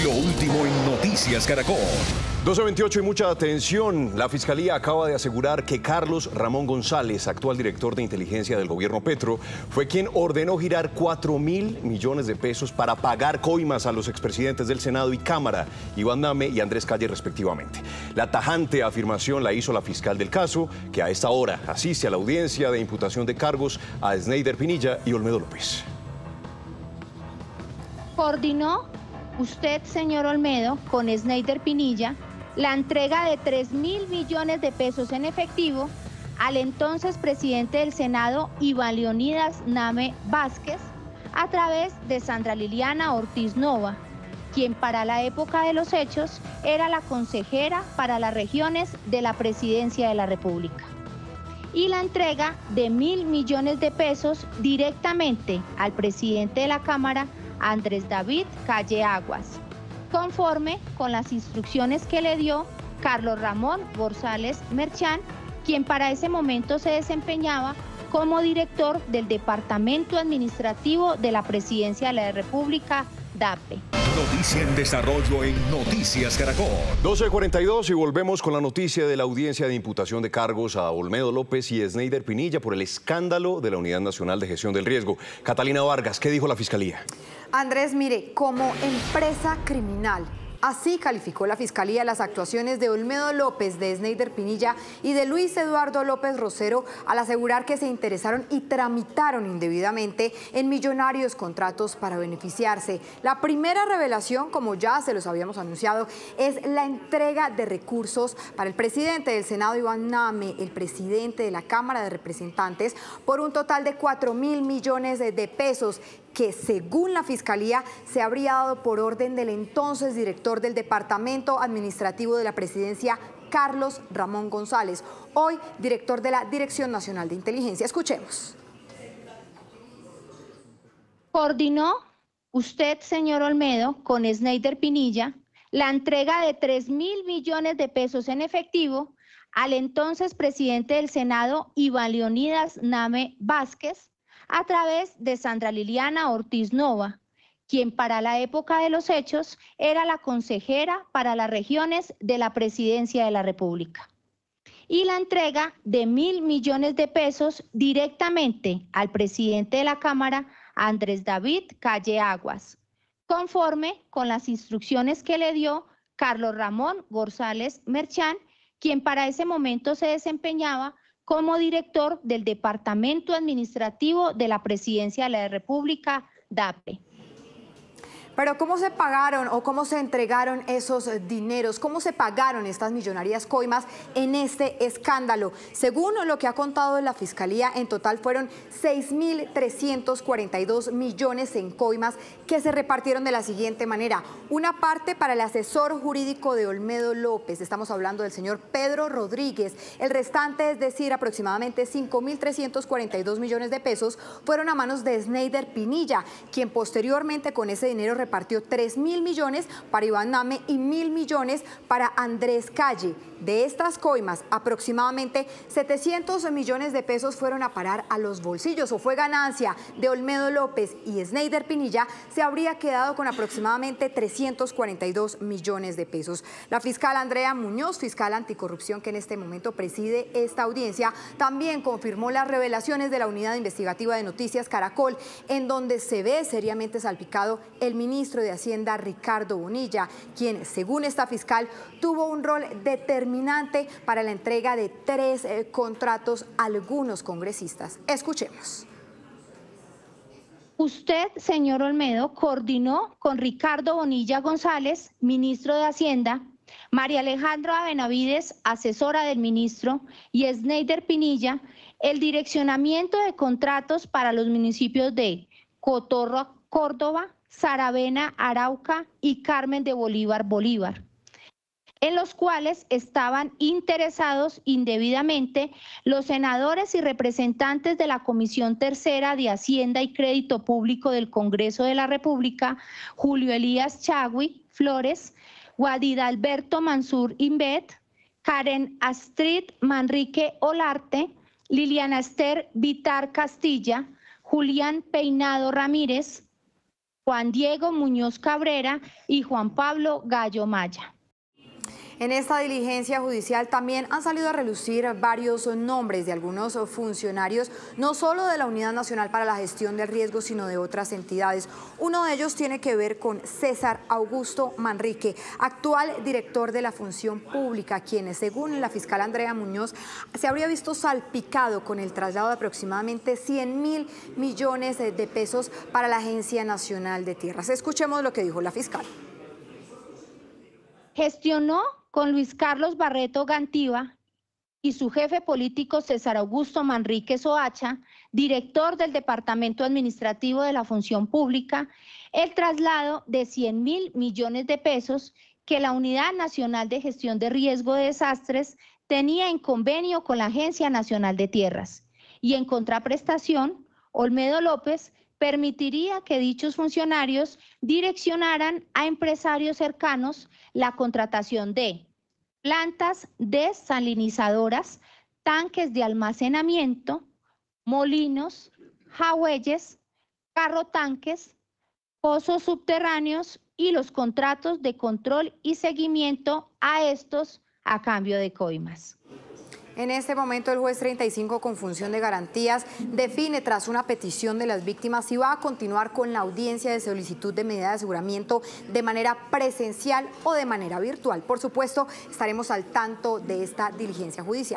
Lo último en Noticias Caracol. 12:28 y mucha atención. La Fiscalía acaba de asegurar que Carlos Ramón González, actual director de inteligencia del gobierno Petro, fue quien ordenó girar 4.000 millones de pesos para pagar coimas a los expresidentes del Senado y Cámara, Iván Name y Andrés Calle respectivamente. La tajante afirmación la hizo la fiscal del caso, que a esta hora asiste a la audiencia de imputación de cargos a Sneider Pinilla y Olmedo López. ¿Coordinó usted, señor Olmedo, con Sneider Pinilla la entrega de 3.000 millones de pesos en efectivo al entonces presidente del Senado, Iván Leonidas Name Vázquez, a través de Sandra Liliana Ortiz Nova, quien para la época de los hechos era la consejera para las regiones de la Presidencia de la República? Y la entrega de 1.000 millones de pesos directamente al presidente de la Cámara, Andrés David Calle Aguas, conforme con las instrucciones que le dio Carlos Ramón González Merchán, quien para ese momento se desempeñaba como director del Departamento Administrativo de la Presidencia de la República, DAPRE. Noticia en desarrollo en Noticias Caracol. 12:42 y volvemos con la noticia de la audiencia de imputación de cargos a Olmedo López y Sneider Pinilla por el escándalo de la Unidad Nacional de Gestión del Riesgo. Catalina Vargas, ¿qué dijo la Fiscalía? Andrés, mire, como empresa criminal, así calificó la Fiscalía las actuaciones de Olmedo López, de Sneider Pinilla y de Luis Eduardo López Rosero al asegurar que se interesaron y tramitaron indebidamente en millonarios contratos para beneficiarse. La primera revelación, como ya se los habíamos anunciado, es la entrega de recursos para el presidente del Senado, Iván Name, el presidente de la Cámara de Representantes, por un total de 4.000 millones de pesos, que según la Fiscalía se habría dado por orden del entonces director del Departamento Administrativo de la Presidencia, Carlos Ramón González, hoy director de la Dirección Nacional de Inteligencia. Escuchemos. ¿Coordinó usted, señor Olmedo, con Sneider Pinilla la entrega de 3.000 millones de pesos en efectivo al entonces presidente del Senado, Iván Leonidas Name Vázquez, a través de Sandra Liliana Ortiz Nova, quien para la época de los hechos era la consejera para las regiones de la Presidencia de la República? Y la entrega de 1.000 millones de pesos directamente al presidente de la Cámara, Andrés David Calle Aguas, conforme con las instrucciones que le dio Carlos Ramón González Merchán, quien para ese momento se desempeñaba como director del Departamento Administrativo de la Presidencia de la República, DAPRE. Pero ¿cómo se pagaron o cómo se entregaron esos dineros? ¿Cómo se pagaron estas millonarias coimas en este escándalo? Según lo que ha contado la Fiscalía, en total fueron 6.342 millones en coimas que se repartieron de la siguiente manera. Una parte para el asesor jurídico de Olmedo López, estamos hablando del señor Pedro Rodríguez. El restante, es decir, aproximadamente 5.342 millones de pesos, fueron a manos de Sneider Pinilla, quien posteriormente con ese dinero repartió 3.000 millones para Iván Name y 1.000 millones para Andrés Calle. De estas coimas, aproximadamente 700 millones de pesos fueron a parar a los bolsillos o fue ganancia de Olmedo López, y Sneider Pinilla se habría quedado con aproximadamente 342 millones de pesos. La fiscal Andrea Muñoz, fiscal anticorrupción que en este momento preside esta audiencia, también confirmó las revelaciones de la Unidad Investigativa de Noticias Caracol, en donde se ve seriamente salpicado el ministro de Hacienda, Ricardo Bonilla, quien, según esta fiscal, tuvo un rol determinante para la entrega de 3 contratos a algunos congresistas. Escuchemos. Usted, señor Olmedo, coordinó con Ricardo Bonilla González, ministro de Hacienda, María Alejandra Benavides, asesora del ministro, y Sneider Pinilla, el direccionamiento de contratos para los municipios de Cotorra, Córdoba, Saravena, Arauca y Carmen de Bolívar, Bolívar, en los cuales estaban interesados indebidamente los senadores y representantes de la Comisión Tercera de Hacienda y Crédito Público del Congreso de la República, Julio Elías Chagui Flores, Guadida Alberto Mansur Invet, Karen Astrid Manrique Olarte, Liliana Esther Vitar Castilla, Julián Peinado Ramírez, Juan Diego Muñoz Cabrera y Juan Pablo Gallo Maya. En esta diligencia judicial también han salido a relucir varios nombres de algunos funcionarios, no solo de la Unidad Nacional para la Gestión del Riesgo, sino de otras entidades. Uno de ellos tiene que ver con César Augusto Manrique, actual director de la Función Pública, quien, según la fiscal Andrea Muñoz, se habría visto salpicado con el traslado de aproximadamente 100.000 millones de pesos para la Agencia Nacional de Tierras. Escuchemos lo que dijo la fiscal. Gestionó con Luis Carlos Barreto Gantiva y su jefe político César Augusto Manrique Soacha, director del Departamento Administrativo de la Función Pública, el traslado de 100.000 millones de pesos que la Unidad Nacional de Gestión de Riesgo de Desastres tenía en convenio con la Agencia Nacional de Tierras. Y en contraprestación, Olmedo López permitiría que dichos funcionarios direccionaran a empresarios cercanos la contratación de plantas desalinizadoras, tanques de almacenamiento, molinos, jagüeyes, carrotanques, pozos subterráneos y los contratos de control y seguimiento a estos a cambio de coimas. En este momento el juez 35 con función de garantías define tras una petición de las víctimas si va a continuar con la audiencia de solicitud de medida de aseguramiento de manera presencial o de manera virtual. Por supuesto, estaremos al tanto de esta diligencia judicial.